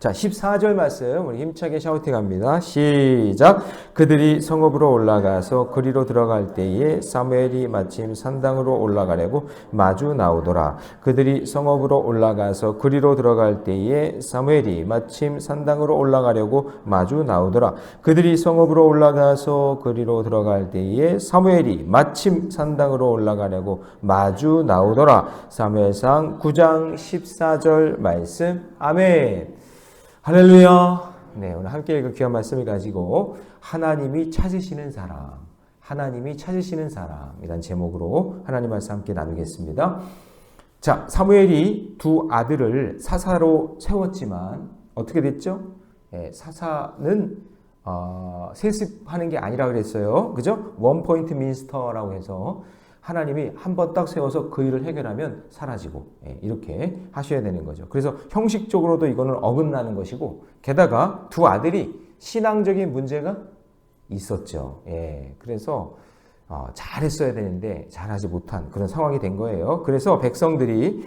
자, 14절 말씀 우리 힘차게 샤우팅합니다. 시작. 그들이 성읍으로 올라가서 그리로 들어갈 때에 사무엘이 마침 산당으로 올라가려고 마주 나오더라. 그들이 성읍으로 올라가서 그리로 들어갈 때에 사무엘이 마침 산당으로 올라가려고 마주 나오더라. 그들이 성읍으로 올라가서 그리로 들어갈 때에 사무엘이 마침 산당으로 올라가려고 마주 나오더라. 사무엘상 9장 14절 말씀. 아멘. 할렐루야. 네, 오늘 함께 읽을 귀한 말씀을 가지고 하나님이 찾으시는 사람, 하나님이 찾으시는 사람이란 제목으로 하나님 말씀 함께 나누겠습니다. 자, 사무엘이 두 아들을 사사로 세웠지만 어떻게 됐죠? 사사는 세습하는 게 아니라 그랬어요. 그죠? 원포인트 민스터라고 해서 하나님이 한 번 딱 세워서 그 일을 해결하면 사라지고 이렇게 하셔야 되는 거죠. 그래서 형식적으로도 이거는 어긋나는 것이고 게다가 두 아들이 신앙적인 문제가 있었죠. 그래서 잘했어야 되는데 잘하지 못한 그런 상황이 된 거예요. 그래서 백성들이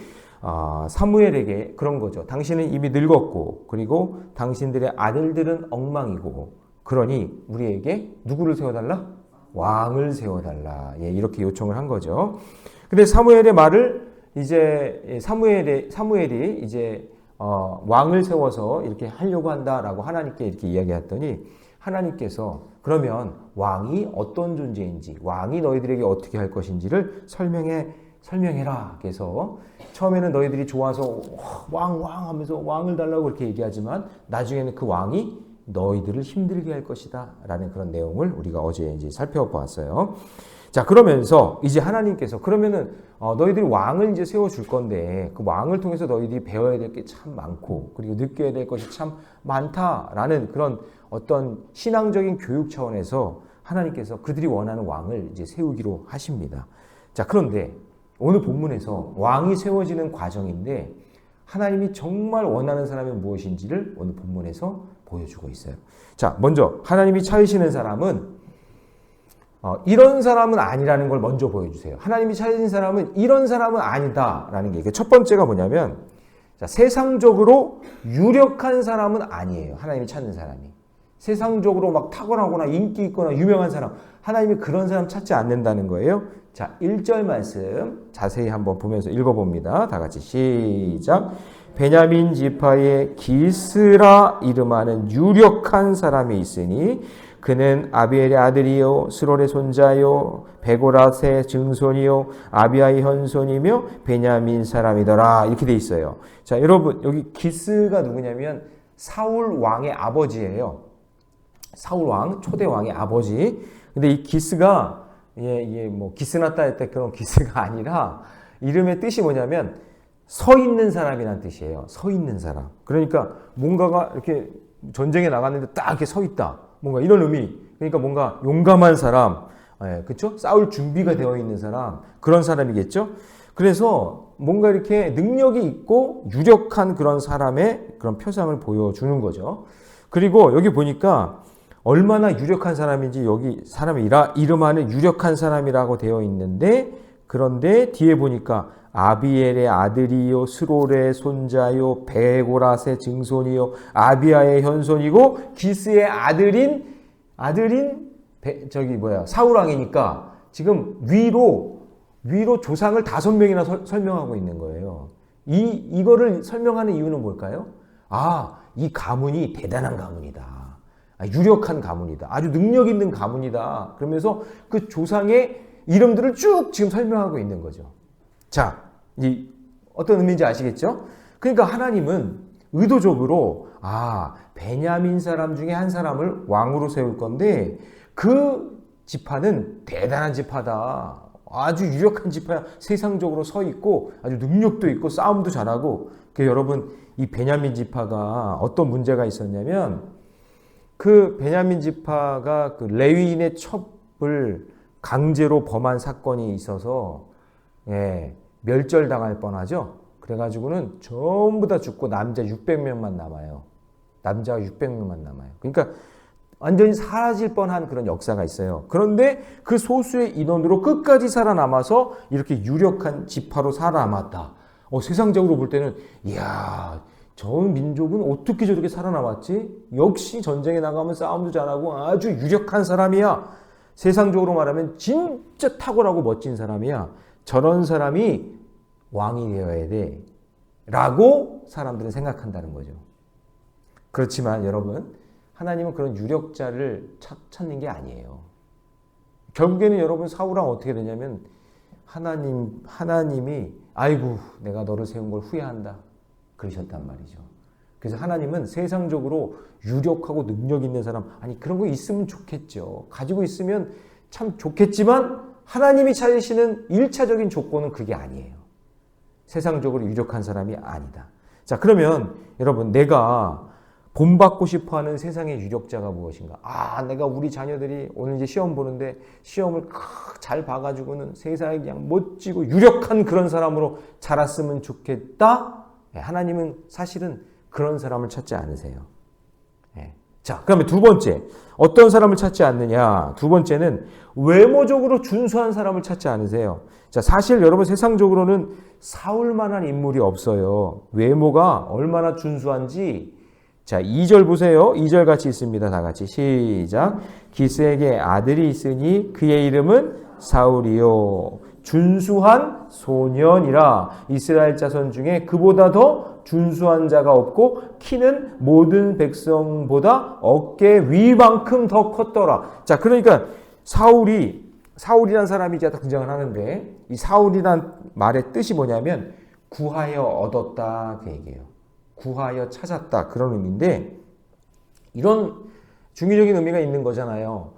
사무엘에게 그런 거죠. 당신은 이미 늙었고 그리고 당신들의 아들들은 엉망이고 그러니 우리에게 누구를 세워달라? 왕을 세워달라. 이렇게 요청을 한 거죠. 근데 사무엘의 말을 이제 사무엘이 이제 왕을 세워서 이렇게 하려고 한다라고 하나님께 이렇게 이야기했더니 하나님께서 그러면 왕이 어떤 존재인지, 왕이 너희들에게 어떻게 할 것인지를 설명해라. 그래서 처음에는 너희들이 좋아서 왕 하면서 왕을 달라고 그렇게 얘기하지만 나중에는 그 왕이 너희들을 힘들게 할 것이다 라는 그런 내용을 우리가 어제 이제 살펴보았어요. 자, 그러면서 이제 하나님께서 그러면은 너희들이 왕을 이제 세워줄 건데 그 왕을 통해서 너희들이 배워야 될 게 참 많고 그리고 느껴야 될 것이 참 많다라는 그런 어떤 신앙적인 교육 차원에서 하나님께서 그들이 원하는 왕을 이제 세우기로 하십니다. 자, 그런데 오늘 본문에서 왕이 세워지는 과정인데 하나님이 정말 원하는 사람이 무엇인지를 오늘 본문에서 보여주고 있어요. 자, 먼저 하나님이 찾으시는 사람은 이런 사람은 아니라는 걸 먼저 보여주세요. 하나님이 찾으신 사람은 이런 사람은 아니다라는 게 이게 첫 번째가 뭐냐면 자, 세상적으로 유력한 사람은 아니에요. 하나님이 찾는 사람이. 세상적으로 막 탁월하거나 인기 있거나 유명한 사람, 하나님이 그런 사람 찾지 않는다는 거예요. 자, 1절 말씀 자세히 한번 보면서 읽어봅니다. 다 같이 시작. 베냐민 지파의 기스라 이름하는 유력한 사람이 있으니 그는 아비엘의 아들이요 스롤의 손자요 베고라스의 증손이요 아비아의 현손이며 베냐민 사람이더라. 이렇게 돼 있어요. 자, 여러분 여기 기스가 누구냐면 사울 왕의 아버지예요. 사울 왕, 초대 왕의 아버지. 근데 이 기스가 뭐 기스났다 했다 그런 기스가 아니라 이름의 뜻이 뭐냐면 서 있는 사람이라는 뜻이에요. 서 있는 사람. 그러니까 뭔가가 이렇게 전쟁에 나갔는데 딱 이렇게 서 있다. 뭔가 이런 의미. 그러니까 뭔가 용감한 사람, 그렇죠? 싸울 준비가 되어 있는 사람, 그런 사람이겠죠? 그래서 뭔가 이렇게 능력이 있고 유력한 그런 사람의 그런 표상을 보여주는 거죠. 그리고 여기 보니까 얼마나 유력한 사람인지 여기 사람의 이름하는 유력한 사람이라고 되어 있는데 그런데 뒤에 보니까 아비엘의 아들이요 스롤의 손자요 베고라스의 증손이요 아비아의 현손이고 기스의 아들인 사울 왕이니까 지금 위로 조상을 5명이나 설명하고 있는 거예요. 이거를 설명하는 이유는 뭘까요? 이 가문이 대단한 가문이다. 유력한 가문이다. 아주 능력 있는 가문이다. 그러면서 그 조상의 이름들을 쭉 지금 설명하고 있는 거죠. 자, 어떤 의미인지 아시겠죠? 그러니까 하나님은 의도적으로 베냐민 사람 중에 한 사람을 왕으로 세울 건데 그 지파는 대단한 지파다. 아주 유력한 지파야. 세상적으로 서 있고 아주 능력도 있고 싸움도 잘하고. 여러분 이 베냐민 지파가 어떤 문제가 있었냐면 그 베냐민 지파가 그 레위인의 첩을 강제로 범한 사건이 있어서 멸절당할 뻔하죠. 그래가지고는 전부 다 죽고 남자 600명만 남아요. 남자가 600명만 남아요. 그러니까 완전히 사라질 뻔한 그런 역사가 있어요. 그런데 그 소수의 인원으로 끝까지 살아남아서 이렇게 유력한 지파로 살아남았다. 세상적으로 볼 때는 이야 저 민족은 어떻게 저렇게 살아남았지? 역시 전쟁에 나가면 싸움도 잘하고 아주 유력한 사람이야. 세상적으로 말하면 진짜 탁월하고 멋진 사람이야. 저런 사람이 왕이 되어야 돼. 라고 사람들은 생각한다는 거죠. 그렇지만 여러분, 하나님은 그런 유력자를 찾는 게 아니에요. 결국에는 여러분, 사울왕 어떻게 되냐면 하나님이 아이고 내가 너를 세운 걸 후회한다 그러셨단 말이죠. 그래서 하나님은 세상적으로 유력하고 능력 있는 사람, 아니 그런 거 있으면 좋겠죠. 가지고 있으면 참 좋겠지만 하나님이 찾으시는 1차적인 조건은 그게 아니에요. 세상적으로 유력한 사람이 아니다. 자, 그러면 여러분, 내가 본받고 싶어하는 세상의 유력자가 무엇인가? 내가 우리 자녀들이 오늘 이제 시험 보는데 시험을 잘 봐가지고는 세상에 그냥 멋지고 유력한 그런 사람으로 자랐으면 좋겠다. 하나님은 사실은 그런 사람을 찾지 않으세요. 자, 그러면 두 번째, 어떤 사람을 찾지 않느냐? 두 번째는 외모적으로 준수한 사람을 찾지 않으세요. 자, 사실 여러분, 세상적으로는 사울만한 인물이 없어요. 외모가 얼마나 준수한지. 자, 2절 보세요. 2절 같이 있습니다. 다 같이 시작. 기스에게 아들이 있으니 그의 이름은 사울이요. 준수한 소년이라. 이스라엘 자손 중에 그보다 더 준수한 자가 없고 키는 모든 백성보다 어깨 위만큼 더 컸더라. 자, 그러니까 사울이란 사람이 이제 등장을 하는데, 이 사울이란 말의 뜻이 뭐냐면 구하여 얻었다 그 얘기예요. 구하여 찾았다 그런 의미인데, 이런 중의적인 의미가 있는 거잖아요.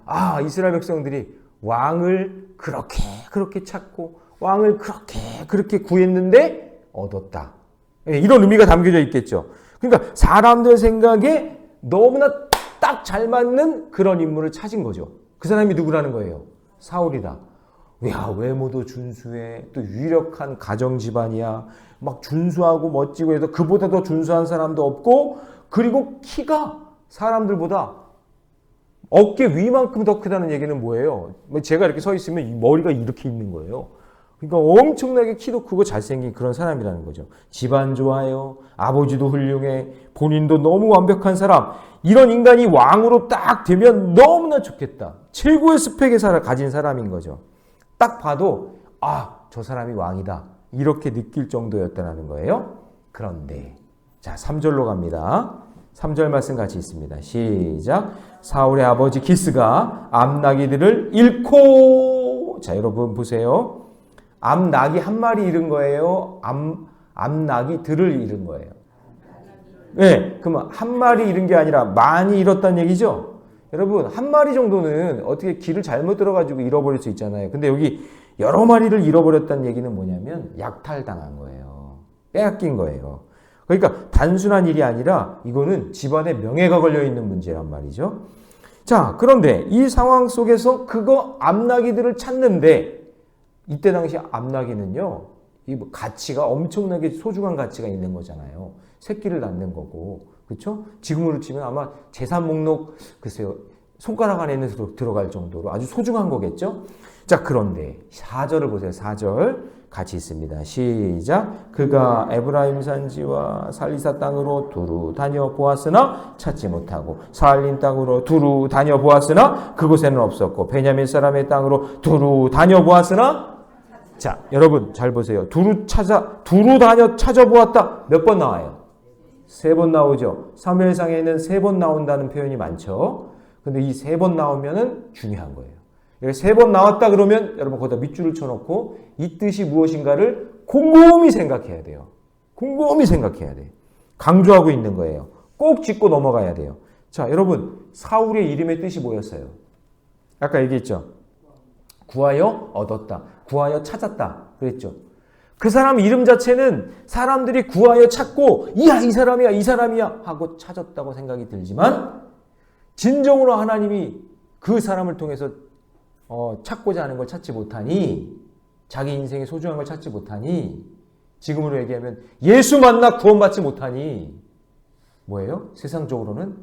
이스라엘 백성들이 왕을 그렇게 찾고 왕을 그렇게 구했는데 얻었다. 이런 의미가 담겨져 있겠죠. 그러니까 사람들 생각에 너무나 딱 잘 맞는 그런 인물을 찾은 거죠. 그 사람이 누구라는 거예요? 사울이다. 야, 외모도 준수해. 또 유력한 가정 집안이야. 막 준수하고 멋지고 해서 그보다 더 준수한 사람도 없고, 그리고 키가 사람들보다 어깨 위만큼 더 크다는 얘기는 뭐예요? 제가 이렇게 서 있으면 이 머리가 이렇게 있는 거예요. 그러니까 엄청나게 키도 크고 잘생긴 그런 사람이라는 거죠. 집안 좋아요. 아버지도 훌륭해. 본인도 너무 완벽한 사람. 이런 인간이 왕으로 딱 되면 너무나 좋겠다. 최고의 스펙의 가진 사람인 거죠. 딱 봐도 저 사람이 왕이다. 이렇게 느낄 정도였다는 거예요. 그런데 자, 3절로 갑니다. 3절 말씀 같이 있습니다. 시작. 사울의 아버지 기스가 암나기들을 잃고, 자, 여러분 보세요. 암나기 한 마리 잃은 거예요? 암나기들을 잃은 거예요? 네, 그러면 한 마리 잃은 게 아니라 많이 잃었다는 얘기죠? 여러분, 한 마리 정도는 어떻게 길을 잘못 들어가지고 잃어버릴 수 있잖아요. 근데 여기 여러 마리를 잃어버렸다는 얘기는 뭐냐면 약탈당한 거예요. 빼앗긴 거예요. 그러니까 단순한 일이 아니라 이거는 집안의 명예가 걸려있는 문제란 말이죠. 자, 그런데 이 상황 속에서 그거 암나기들을 찾는데, 이때 당시 암나기는요, 이 가치가 엄청나게 소중한 가치가 있는 거잖아요. 새끼를 낳는 거고, 그렇죠? 지금으로 치면 아마 재산 목록, 글쎄요, 손가락 안에 들어갈 정도로 아주 소중한 거겠죠? 자, 그런데 4절을 보세요. 4절 같이 있습니다. 시작. 그가 에브라임 산지와 살리사 땅으로 두루 다녀보았으나 찾지 못하고, 사알림 땅으로 두루 다녀보았으나 그곳에는 없었고, 베냐민 사람의 땅으로 두루 다녀보았으나, 자, 여러분 잘 보세요. 두루 찾아보았다. 몇 번 나와요? 3번 나오죠. 사무엘상에는 3번 나온다는 표현이 많죠. 근데 이 3번 나오면은 중요한 거예요. 3번 나왔다 그러면 여러분 거기다 밑줄을 쳐놓고 이 뜻이 무엇인가를 곰곰이 생각해야 돼요. 곰곰이 생각해야 돼요. 강조하고 있는 거예요. 꼭 짚고 넘어가야 돼요. 자, 여러분, 사울의 이름의 뜻이 뭐였어요? 아까 얘기했죠. 구하여 얻었다. 구하여 찾았다. 그랬죠. 그 사람 이름 자체는 사람들이 구하여 찾고, 이야, 이 사람이야 하고 찾았다고 생각이 들지만, 진정으로 하나님이 그 사람을 통해서 찾고자 하는 걸 찾지 못하니, 자기 인생의 소중한 걸 찾지 못하니, 지금으로 얘기하면 예수 만나 구원받지 못하니, 뭐예요? 세상적으로는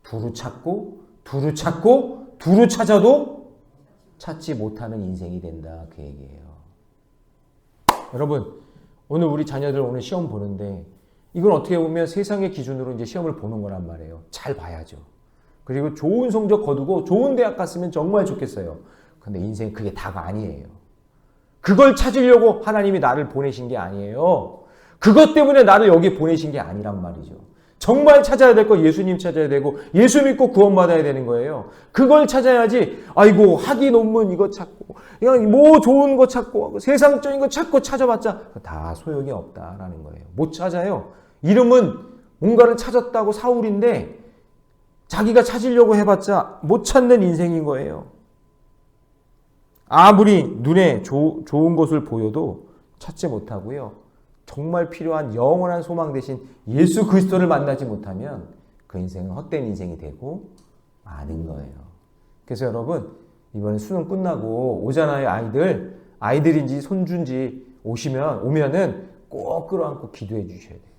두루 찾고 두루 찾아도 찾지 못하는 인생이 된다, 그 얘기예요. 여러분, 오늘 우리 자녀들 오늘 시험 보는데 이건 어떻게 보면 세상의 기준으로 이제 시험을 보는 거란 말이에요. 잘 봐야죠. 그리고 좋은 성적 거두고 좋은 대학 갔으면 정말 좋겠어요. 근데 인생 그게 다가 아니에요. 그걸 찾으려고 하나님이 나를 보내신 게 아니에요. 그것 때문에 나를 여기 보내신 게 아니란 말이죠. 정말 찾아야 될 거 예수님 찾아야 되고 예수 믿고 구원받아야 되는 거예요. 그걸 찾아야지 아이고 학위 논문 이거 찾고 그냥 뭐 좋은 거 찾고 세상적인 거 찾고 찾아봤자 다 소용이 없다라는 거예요. 못 찾아요. 이름은 뭔가를 찾았다고 사울인데 자기가 찾으려고 해봤자 못 찾는 인생인 거예요. 아무리 눈에 좋은 것을 보여도 찾지 못하고요. 정말 필요한 영원한 소망 대신 예수 그리스도를 만나지 못하면 그 인생은 헛된 인생이 되고 마는 거예요. 그래서 여러분 이번에 수능 끝나고 오잖아요. 아이들인지 손주인지 오면은 꼭 끌어안고 기도해 주셔야 돼요.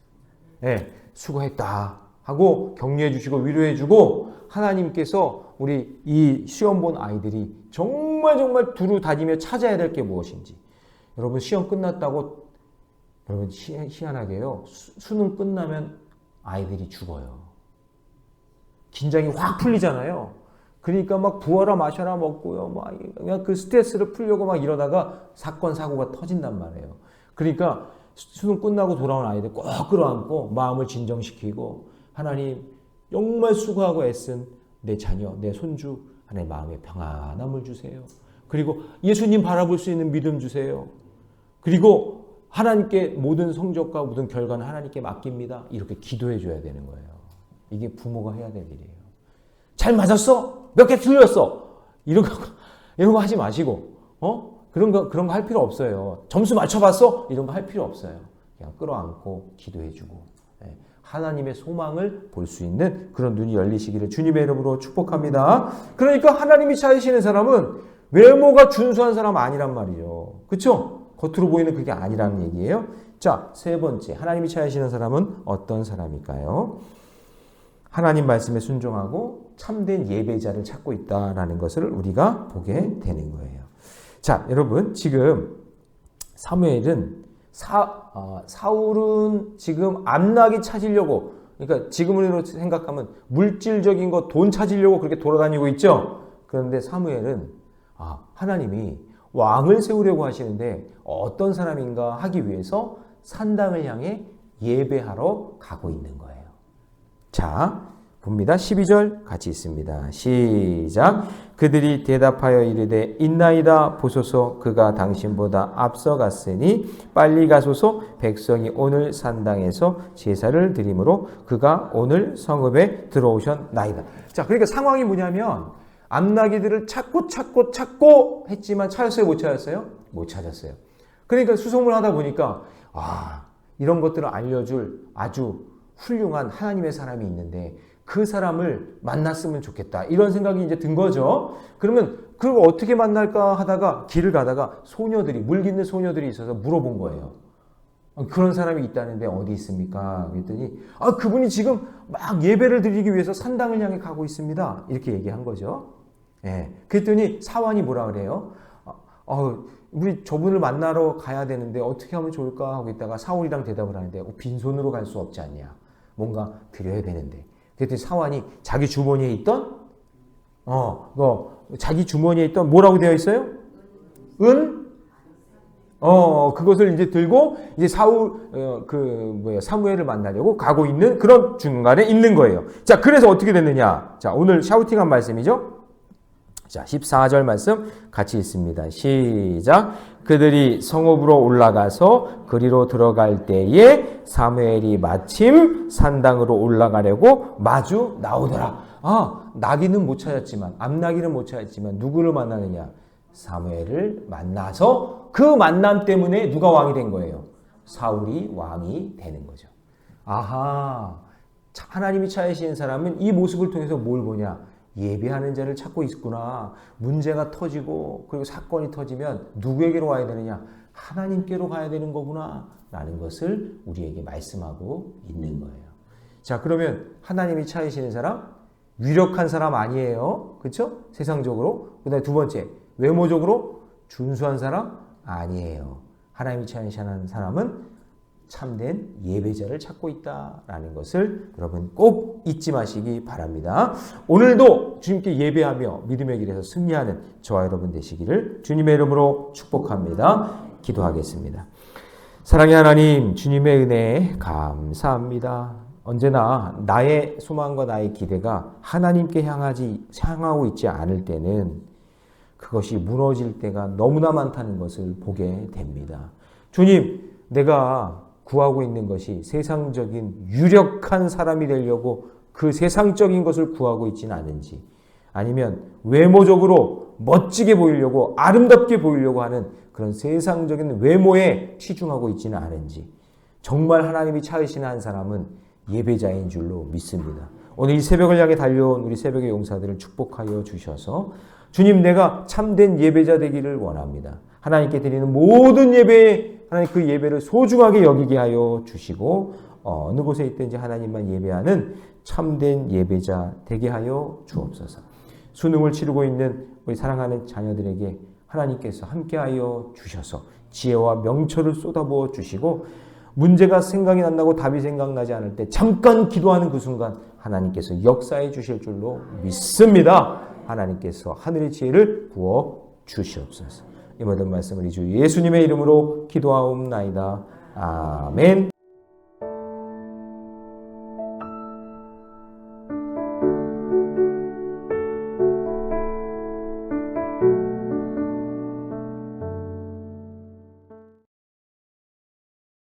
네, 수고했다 하고 격려해 주시고 위로해 주고 하나님께서 우리 이 시험 본 아이들이 정말 두루 다니며 찾아야 될 게 무엇인지 여러분 시험 끝났다고 여러분 희한하게요. 수능 끝나면 아이들이 죽어요. 긴장이 확 풀리잖아요. 그러니까 막 부어라 마셔라 먹고요. 막 그냥 그 스트레스를 풀려고 막 이러다가 사건 사고가 터진단 말이에요. 그러니까 수능 끝나고 돌아온 아이들 꼭 끌어안고 마음을 진정시키고 하나님 정말 수고하고 애쓴 내 자녀, 내 손주 하나님 마음에 평안함을 주세요. 그리고 예수님 바라볼 수 있는 믿음 주세요. 그리고 하나님께 모든 성적과 모든 결과는 하나님께 맡깁니다. 이렇게 기도해 줘야 되는 거예요. 이게 부모가 해야 될 일이에요. 잘 맞았어? 몇 개 틀렸어? 이런 거 하지 마시고, 그런 거 할 필요 없어요. 점수 맞춰봤어? 이런 거 할 필요 없어요. 그냥 끌어안고 기도해 주고, 하나님의 소망을 볼 수 있는 그런 눈이 열리시기를 주님의 이름으로 축복합니다. 그러니까 하나님이 찾으시는 사람은 외모가 준수한 사람 아니란 말이죠. 그렇죠? 겉으로 보이는 그게 아니라는 얘기예요. 자, 세 번째. 하나님이 찾으시는 사람은 어떤 사람일까요? 하나님 말씀에 순종하고 참된 예배자를 찾고 있다라는 것을 우리가 보게 되는 거예요. 자, 여러분 지금 사무엘은 사울은 지금 암낙이 찾으려고 그러니까 지금으로 생각하면 물질적인 거 돈 찾으려고 그렇게 돌아다니고 있죠. 그런데 사무엘은 하나님이 왕을 세우려고 하시는데 어떤 사람인가 하기 위해서 산당을 향해 예배하러 가고 있는 거예요. 자, 봅니다. 12절 같이 있습니다. 시작. 그들이 대답하여 이르되 있나이다 보소서 그가 당신보다 앞서갔으니 빨리 가소서 백성이 오늘 산당에서 제사를 드리므로 그가 오늘 성읍에 들어오셨나이다. 자, 그러니까 상황이 뭐냐면 암나기들을 찾고 했지만 찾았어요? 못 찾았어요? 못 찾았어요. 그러니까 수송을 하다 보니까 이런 것들을 알려줄 아주 훌륭한 하나님의 사람이 있는데 그 사람을 만났으면 좋겠다. 이런 생각이 이제 든 거죠. 그러면 그걸 어떻게 만날까 하다가 길을 가다가 물 깃는 소녀들이 있어서 물어본 거예요. 그런 사람이 있다는데 어디 있습니까? 그랬더니 그분이 지금 막 예배를 드리기 위해서 산당을 향해 가고 있습니다. 이렇게 얘기한 거죠. 그랬더니 사환이 뭐라 그래요? 우리 저분을 만나러 가야 되는데 어떻게 하면 좋을까 하고 있다가 사울이랑 대답을 하는데 빈손으로 갈 수 없지 않냐. 뭔가 드려야 되는데. 그랬더니 사환이 자기 주머니에 있던 자기 주머니에 있던 뭐라고 되어 있어요? 그것을 이제 들고 이제 사무엘을 만나려고 가고 있는 그런 중간에 있는 거예요. 자, 그래서 어떻게 됐느냐? 자, 오늘 샤우팅한 말씀이죠. 자, 14절 말씀 같이 있습니다. 시작. 그들이 성읍으로 올라가서 그리로 들어갈 때에 사무엘이 마침 산당으로 올라가려고 마주 나오더라. 나귀는 못 찾았지만 암나귀는 못 찾았지만 누구를 만나느냐? 사무엘을 만나서 그 만남 때문에 누가 왕이 된 거예요? 사울이 왕이 되는 거죠. 하나님이 찾으시는 사람은 이 모습을 통해서 뭘 보냐? 예배하는 자를 찾고 있구나. 문제가 터지고 그리고 사건이 터지면 누구에게로 와야 되느냐? 하나님께로 가야 되는 거구나 라는 것을 우리에게 말씀하고 있는 거예요. 자, 그러면 하나님이 찾으시는 사람 유력한 사람 아니에요. 그렇죠? 세상적으로. 그다음에 두 번째, 외모적으로 준수한 사람 아니에요. 하나님이 찾으시는 사람은 참된 예배자를 찾고 있다라는 것을 여러분 꼭 잊지 마시기 바랍니다. 오늘도 주님께 예배하며 믿음의 길에서 승리하는 저와 여러분 되시기를 주님의 이름으로 축복합니다. 기도하겠습니다. 사랑의 하나님, 주님의 은혜에 감사합니다. 언제나 나의 소망과 나의 기대가 하나님께 향하고 있지 않을 때는 그것이 무너질 때가 너무나 많다는 것을 보게 됩니다. 주님, 내가 구하고 있는 것이 세상적인 유력한 사람이 되려고 그 세상적인 것을 구하고 있지는 않은지, 아니면 외모적으로 멋지게 보이려고 아름답게 보이려고 하는 그런 세상적인 외모에 치중하고 있지는 않은지, 정말 하나님이 찾으시는 한 사람은 예배자인 줄로 믿습니다. 오늘 이 새벽을 향해 달려온 우리 새벽의 용사들을 축복하여 주셔서 주님, 내가 참된 예배자 되기를 원합니다. 하나님께 드리는 모든 예배에 하나님 그 예배를 소중하게 여기게 하여 주시고 어느 곳에 있든지 하나님만 예배하는 참된 예배자 되게 하여 주옵소서. 수능을 치르고 있는 우리 사랑하는 자녀들에게 하나님께서 함께하여 주셔서 지혜와 명철을 쏟아부어 주시고 문제가 생각이 안 나고 답이 생각나지 않을 때 잠깐 기도하는 그 순간 하나님께서 역사해 주실 줄로 믿습니다. 하나님께서 하늘의 지혜를 부어 주시옵소서. 이 모든 말씀을 주 예수님의 이름으로 기도하옵나이다. 아멘.